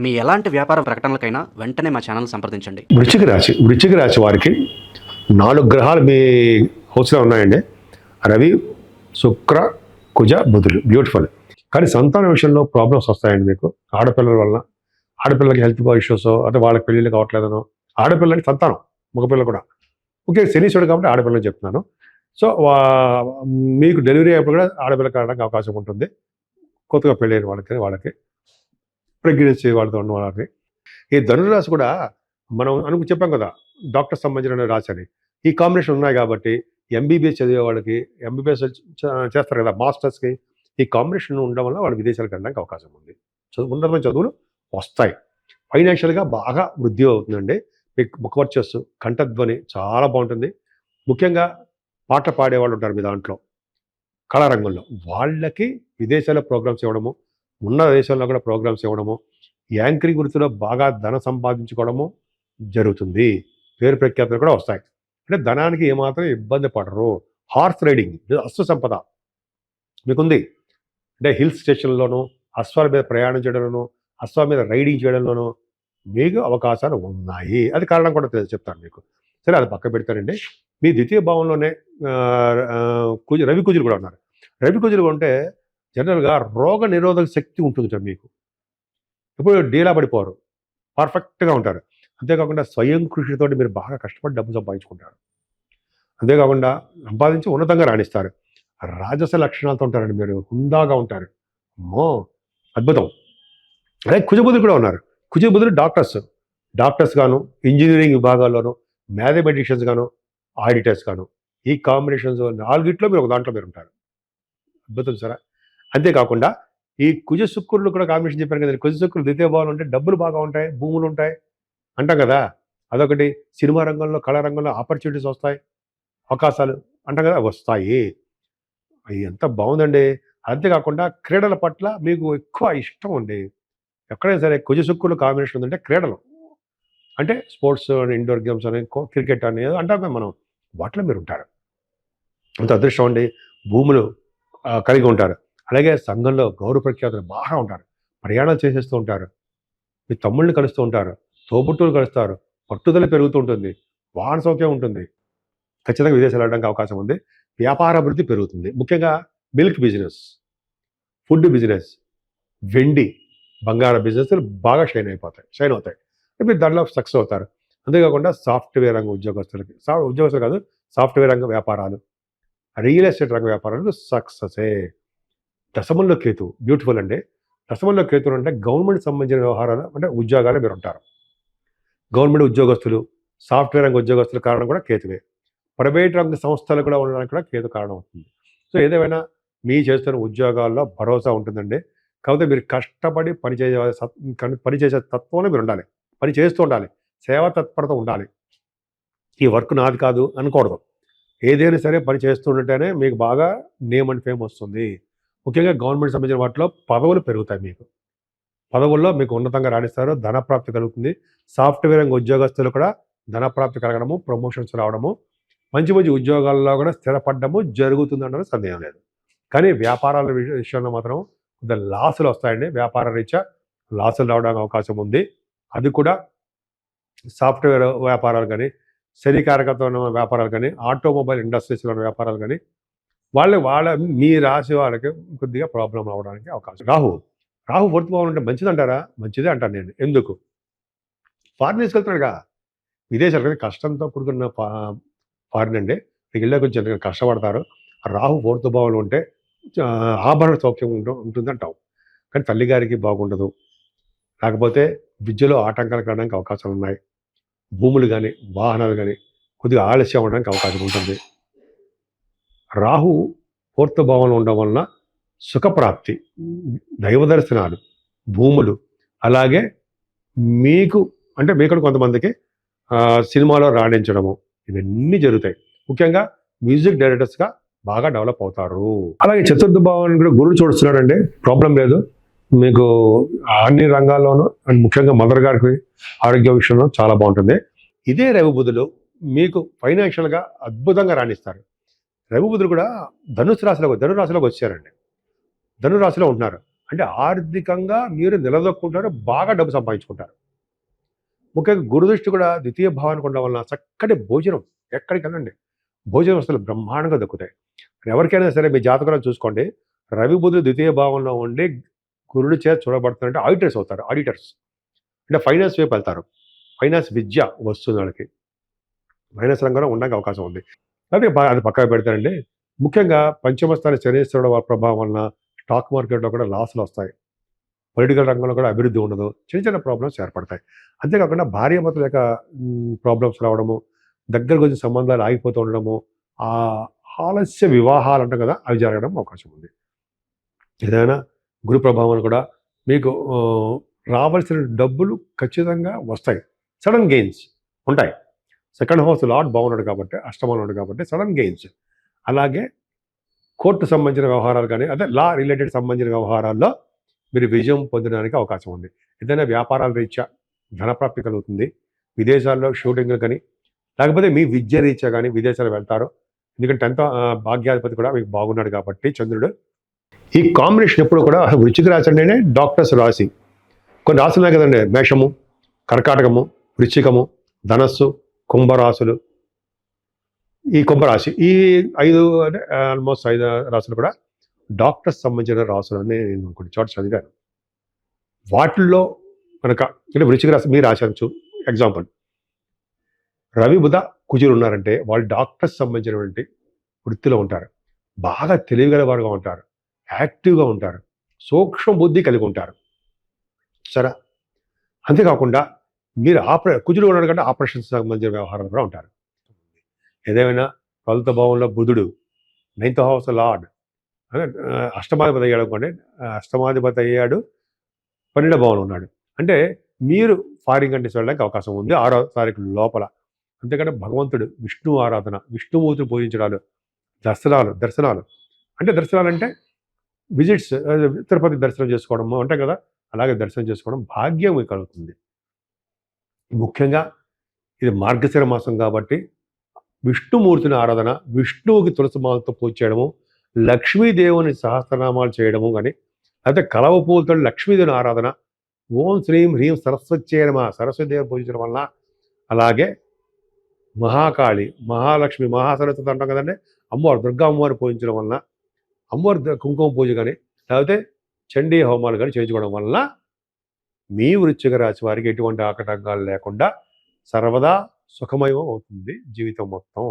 మీ ఎలాంటి వ్యాపార ప్రకటనలకైనా వెంటనే మా ఛానల్ సంప్రదించండి. వృశ్చిక రాశి వారికి 4 గ్రహాలు మీ హౌస్లో ఉన్నాయండి. రవి, శుక్ర, కుజ, బుధులు. బ్యూటిఫుల్. కానీ సంతాన విషయంలో ప్రాబ్లమ్స్ వస్తాయండి మీకు. ఆడపిల్లల వలన, ఆడపిల్లలకి హెల్త్ ఇష్యూస్, అంటే వాళ్ళకి పెళ్ళిళ్ళు కావట్లేదనో, ఆడపిల్లలకి సంతానం, మగపిల్లలు కూడా. ఓకే, శనీశ్వరుడు కాబట్టి ఆడపిల్లలు చెప్తున్నాను. సో మీకు డెలివరీ అయినప్పుడు కూడా ఆడపిల్లకి రావడానికి అవకాశం ఉంటుంది. కొత్తగా పెళ్ళైన వాళ్ళకి ప్రెగ్నెన్సీ వాళ్ళతో ఉన్న వాళ్ళకి. ఈ ధనురాశి కూడా మనం చెప్పాం కదా, డాక్టర్ సంబంధించిన రాశి అని. ఈ కాంబినేషన్ ఉన్నాయి కాబట్టి ఎంబీబీఎస్ చదివే వాళ్ళకి, ఎంబీబీఎస్ చేస్తారు కదా మాస్టర్స్కి, ఈ కాంబినేషన్ ఉండడం వల్ల వాళ్ళు విదేశాలకు వెళ్ళడానికి అవకాశం ఉంది. ఉన్నతమైన చదువులు వస్తాయి. ఫైనాన్షియల్గా బాగా వృద్ధి అవుతుందండి. మీకు ముఖ వర్చస్సు, కంఠధ్వని చాలా బాగుంటుంది. ముఖ్యంగా పాటలు పాడేవాళ్ళు ఉంటారు మీ దాంట్లో, కళారంగంలో, వాళ్ళకి విదేశాల్లో ప్రోగ్రామ్స్ ఇవ్వడము, ఉన్న దేశాల్లో కూడా ప్రోగ్రామ్స్ ఇవ్వడము, యాంకరింగ్ వృత్తిలో బాగా ధన సంపాదించుకోవడము జరుగుతుంది. పేరు ప్రఖ్యాతులు కూడా వస్తాయి. అంటే ధనానికి ఏమాత్రం ఇబ్బంది పడరు. హార్స్ రైడింగ్ అశ్వ సంపద మీకుంది. అంటే హిల్ స్టేషన్లోనూ, అశ్వాల మీద ప్రయాణం చేయడంలోనూ, అశ్వాల మీద రైడింగ్ చేయడంలోనూ మీకు అవకాశాలు ఉన్నాయి. అది కారణం కూడా చెప్తాను మీకు. సరే, అది పక్క పెడతానండి. మీ ద్వితీయ భావంలోనే రవి కుజులు కూడా ఉన్నారు. రవి కుజులు ఉంటే జనరల్గా రోగ నిరోధక శక్తి ఉంటుంది మీకు. ఇప్పుడు డీలా పడిపోరు, పర్ఫెక్ట్గా ఉంటారు. అంతేకాకుండా స్వయం కృషితోటి మీరు బాగా కష్టపడి డబ్బు సంపాదించుకుంటారు. అంతేకాకుండా సంపాదించి ఉన్నతంగా రాణిస్తారు. రాజస లక్షణాలతో ఉంటారండి మీరు, హుందాగా ఉంటారు. అమ్మో, అద్భుతం. అలాగే కుజబుధులు కూడా ఉన్నారు. కుజబుధులు డాక్టర్స్ గాను, ఇంజనీరింగ్ విభాగాల్లోనూ, మ్యాథమెటిషియన్స్ గాను, ఆడిటర్స్ గాను, ఈ కాంబినేషన్స్ 4 మీరు ఒక దాంట్లో మీరు ఉంటారు. అద్భుతం సరే. అంతేకాకుండా ఈ కుజ శుక్రులు కూడా కాంబినేషన్ చెప్పాను కదండి. కుజ శుక్రులు ద్వితీయ భావం ఉంటే డబ్బులు బాగా ఉంటాయి, భూములు ఉంటాయి అంటాం కదా. అదొకటి. సినిమా రంగంలో, కళారంగంలో ఆపర్చునిటీస్ వస్తాయి, అవకాశాలు అంటాం కదా, వస్తాయి. అవి ఎంత బాగుందండి. అంతేకాకుండా క్రీడల పట్ల మీకు ఎక్కువ ఇష్టం అండి. ఎక్కడైనా సరే కుజ శుక్రులు కాంబినేషన్ ఉందంటే క్రీడలు, అంటే స్పోర్ట్స్, ఇండోర్ గేమ్స్ అని, క్రికెట్ అని ఏదో అంటాం మనం, వాటిలో మీరు ఉంటారు. అంత అదృష్టం అండి. భూములు కలిగి ఉంటారు. అలాగే సంఘంలో గౌరవ ప్రఖ్యాతులు బాగా ఉంటారు. ప్రయాణాలు చేసేస్తూ ఉంటారు. మీ తమ్ముళ్ళని కలుస్తూ ఉంటారు, తోబుట్టువులు కలుస్తారు, పట్టుదల పెరుగుతూ ఉంటుంది, వాహన సౌఖ్యం ఉంటుంది. ఖచ్చితంగా విదేశాలు వెళ్ళడానికి అవకాశం ఉంది. వ్యాపార అభివృద్ధి పెరుగుతుంది. ముఖ్యంగా మిల్క్ బిజినెస్, ఫుడ్ బిజినెస్, వెండి, బంగారం బిజినెస్లు బాగా షైన్ అవుతాయి. మీరు దాంట్లో సక్సెస్ అవుతారు. అంతేకాకుండా సాఫ్ట్వేర్ రంగ ఉద్యోగస్తులు కాదు, సాఫ్ట్వేర్ రంగ వ్యాపారాలు, రియల్ ఎస్టేట్ రంగ వ్యాపారాలు సక్సెసే. దశమంలో కేతు బ్యూటిఫుల్ అండి. దశమంలో కేతులు అంటే గవర్నమెంట్ సంబంధించిన వ్యవహారాలు, అంటే ఉద్యోగాలు మీరు ఉంటారు. గవర్నమెంట్ ఉద్యోగస్తులు, సాఫ్ట్వేర్ రంగ ఉద్యోగస్తుల కారణం కూడా కేతువే. ప్రైవేట్ రంగ సంస్థలు కూడా ఉండడానికి కూడా కేతు కారణం అవుతుంది. సో ఏదేమైనా మీ చేస్తున్న ఉద్యోగాల్లో భరోసా ఉంటుందండి. కాకపోతే మీరు కష్టపడి పనిచేసే తత్వంలో మీరు ఉండాలి. పని చేస్తూ ఉండాలి, సేవా తత్పరత ఉండాలి. ఈ వర్క్ నాది కాదు అనకూడదు. ఏదైనా సరే పని చేస్తుంటేనే మీకు బాగా నేమ్ అండ్ ఫేమ్ వస్తుంది. ముఖ్యంగా గవర్నమెంట్ సంబంధించిన వాటిలో పదవులు పెరుగుతాయి. మీకు పదవుల్లో మీకు ఉన్నతంగా రాణిస్తారు, ధనప్రాప్తి కలుగుతుంది. సాఫ్ట్వేర్ రంగ ఉద్యోగస్తులు కూడా ధనప్రాప్తి కలగడము, ప్రమోషన్స్ రావడము, మంచి మంచి ఉద్యోగాల్లో కూడా స్థిరపడము జరుగుతుంది అన్నది సందేహం లేదు. కానీ వ్యాపారాల విషయంలో మాత్రం కొంత లాసులు వస్తాయండి. వ్యాపార రీత్యా లాసులు రావడానికి అవకాశం ఉంది. అది కూడా సాఫ్ట్వేర్ వ్యాపారాలు కానీ, శరీకారకతో ఉన్న వ్యాపారాలు కానీ, ఆటోమొబైల్ ఇండస్ట్రీస్లో ఉన్న వ్యాపారాలు కానీ, వాళ్ళ మీ రాశి వాళ్ళకి కొద్దిగా ప్రాబ్లం రావడానికి అవకాశం. రాహు ఫోర్త్ భావం అంటే మంచిదంటారా? మంచిదే అంటాను నేను. ఎందుకు? ఫారిన్ తీసుకెళ్తున్నాడుగా, విదేశాలు కానీ కష్టంతో కూడుకున్న ఫారిన్ అండి. మీకు వెళ్ళే కొంచెం కష్టపడతారు. రాహు ఫోర్త్ భావంలో ఉంటే ఆభరణ సౌఖ్యం ఉంటుంది అంటాం. కానీ తల్లిగారికి బాగుండదు. లేకపోతే విద్యలో ఆటంకాలు కలగడానికి అవకాశాలు ఉన్నాయి. భూములు కానీ, వాహనాలు కానీ కొద్దిగా ఆలస్యం అవ్వడానికి అవకాశం ఉంటుంది. రాహు ఫోర్త్ భావంలో ఉండడం వలన సుఖప్రాప్తి, దైవ దర్శనాలు, భూములు, అలాగే మీకు కొంతమందికి సినిమాలో రాణించడము, ఇవన్నీ జరుగుతాయి. ముఖ్యంగా మ్యూజిక్ డైరెక్టర్స్గా బాగా డెవలప్ అవుతారు. అలాగే చతుర్థ భావాన్ని కూడా గురుడు చూస్తున్నాడండి, ప్రాబ్లం లేదు. మీకు అన్ని రంగాల్లోనూ, అండ్ ముఖ్యంగా మదర్ గారికి ఆరోగ్య విషయంలో చాలా బాగుంటుంది. ఇదే రవి బుధులు మీకు ఫైనాన్షియల్గా అద్భుతంగా రాణిస్తారు. రవి బుధులు కూడా ధనురాశిలోకి వచ్చారండి. ధనురాశిలో ఉంటున్నారు. అంటే ఆర్థికంగా మీరు నిలదొక్కుంటారు, బాగా డబ్బు సంపాదించుకుంటారు. ముఖ్యంగా గురుదృష్టి కూడా ద్వితీయ భావానికి ఉండడం వలన చక్కటి భోజనం ఎక్కడికి వెళ్ళండి, భోజన వస్తువులు బ్రహ్మాండంగా దక్కుతాయి. ఎవరికైనా సరే మీ జాతకంలో చూసుకోండి, రవి బుధుడు ద్వితీయ భావంలో ఉండి గురుడి చేత చూడబడుతున్నారంటే ఆడిటర్స్ అవుతారు. ఆడిటర్స్ అంటే ఫైనాన్స్ వైపు వెళ్తారు. ఫైనాన్స్ విద్య వస్తుంది వాళ్ళకి, ఫైనాన్స్ రంగంలో ఉండడానికి అవకాశం ఉంది. అదే అది పక్కన పెడతారండి. ముఖ్యంగా పంచమ స్థాన శనీశ్వరుడు ప్రభావం వలన స్టాక్ మార్కెట్లో కూడా లాసులు వస్తాయి. పొలిటికల్ రంగంలో కూడా అభివృద్ధి ఉండదు. చిన్న చిన్న ప్రాబ్లమ్స్ ఏర్పడతాయి. అంతేకాకుండా భార్యాభర్తల యొక్క ప్రాబ్లమ్స్ రావడము, దగ్గర కొంచెం సంబంధాలు ఆగిపోతూ ఉండడము, ఆ ఆలస్య వివాహాలు అంటాం కదా, అవి జరగడం అవకాశం ఉంది. ఏదైనా గురు ప్రభావం కూడా మీకు రావాల్సిన డబ్బులు ఖచ్చితంగా వస్తాయి. సడన్ గెయిన్స్ ఉంటాయి. సెకండ్ హౌస్ లార్డ్ బాగున్నాడు కాబట్టి, అష్టమంలో ఉన్నాడు కాబట్టి సడన్ గెయిన్స్. అలాగే కోర్టు సంబంధించిన వ్యవహారాలు కానీ, అదే లా రిలేటెడ్ సంబంధించిన వ్యవహారాల్లో మీరు విజయం పొందడానికి అవకాశం ఉంది. ఏదైనా వ్యాపారాల రీత్యా ధనప్రాప్తి కలుగుతుంది. విదేశాల్లో షూటింగ్లు కానీ, లేకపోతే మీ విద్య రీత్యా కానీ విదేశాలు వెళ్తారు. ఎందుకంటే 10th భాగ్యాధిపతి కూడా మీకు బాగున్నాడు కాబట్టి చంద్రుడు. ఈ కాంబినేషన్ ఎప్పుడు కూడా వృశ్చిక రాశి అంటేనే డాక్టర్స్ రాశి. కొన్ని రాశులు ఉన్నాయి కదండి, మేషము, కర్కాటకము, వృశ్చికము, ధనస్సు, కుంభరాశులు. ఈ కుంభరాశి ఈ 5 అంటే ఆల్మోస్ట్ 5 రాశులు కూడా డాక్టర్స్ సంబంధించిన రాశులు అని నేను కొన్ని చోట్ల చదివాను. వాటిల్లో కనుక అంటే వృశ్చిక రాశి మీ రాశి అనొచ్చు. ఎగ్జాంపుల్ రవి బుధ కుజులు ఉన్నారంటే వాళ్ళు డాక్టర్స్ సంబంధించినటువంటి వృత్తిలో ఉంటారు. బాగా తెలివిగల వారుగా ఉంటారు, యాక్టివ్గా ఉంటారు, సూక్ష్మ బుద్ధి కలిగి ఉంటారు. సరే, అంతేకాకుండా మీరు కుజులు ఉన్నాడు కంటే ఆపరేషన్స్ సంబంధించిన వ్యవహారాలు కూడా ఉంటారు. ఏదేమైనా 12th భావంలో బుధుడు, 9th హౌస్ లార్డ్ అంటే అష్టమాధిపతి అయ్యాడు అనుకోండి. అష్టమాధిపతి అయ్యాడు, 12వ భావంలో ఉన్నాడు అంటే మీరు ఫారిన్ కంట్రీస్ వెళ్ళడానికి అవకాశం ఉంది 6వ తారీఖు లోపల. అంతేకాని భగవంతుడు, విష్ణు ఆరాధన, విష్ణుమూర్తిని పూజించడాలు, దర్శనాలు అంటే దర్శనాలు అంటే విజిట్స్, తిరుపతి దర్శనం చేసుకోవడము అంటే కదా, అలాగే దర్శనం చేసుకోవడం భాగ్యం కలుగుతుంది. ముఖ్యంగా ఇది మార్గశిర మాసం కాబట్టి విష్ణుమూర్తిని ఆరాధన, విష్ణువుకి తులసిమాలతో పూజ చేయడము, లక్ష్మీదేవుని సహస్రనామాలు చేయడము కానీ, లేకపోతే కలవ పూలతో లక్ష్మీదేవుని ఆరాధన, ఓం శ్రీం హ్రీం సరస్వతి నమః, సరస్వతిదేవిని పూజించడం వలన, అలాగే మహాకాళి, మహాలక్ష్మి, మహాసరస్వతి అంటాం కదండి, అమ్మవారు దుర్గా అమ్మవారిని పూజించడం వలన, అమ్మవారి కుంకుమ పూజ కానీ, లేకపోతే చండీ హోమాలు కానీ చేయించుకోవడం వలన మీ వృశ్చిక రాశి వారికి ఎటువంటి ఆటంకాలు లేకుండా సర్వదా సుఖమయం అవుతుంది జీవితం మొత్తం.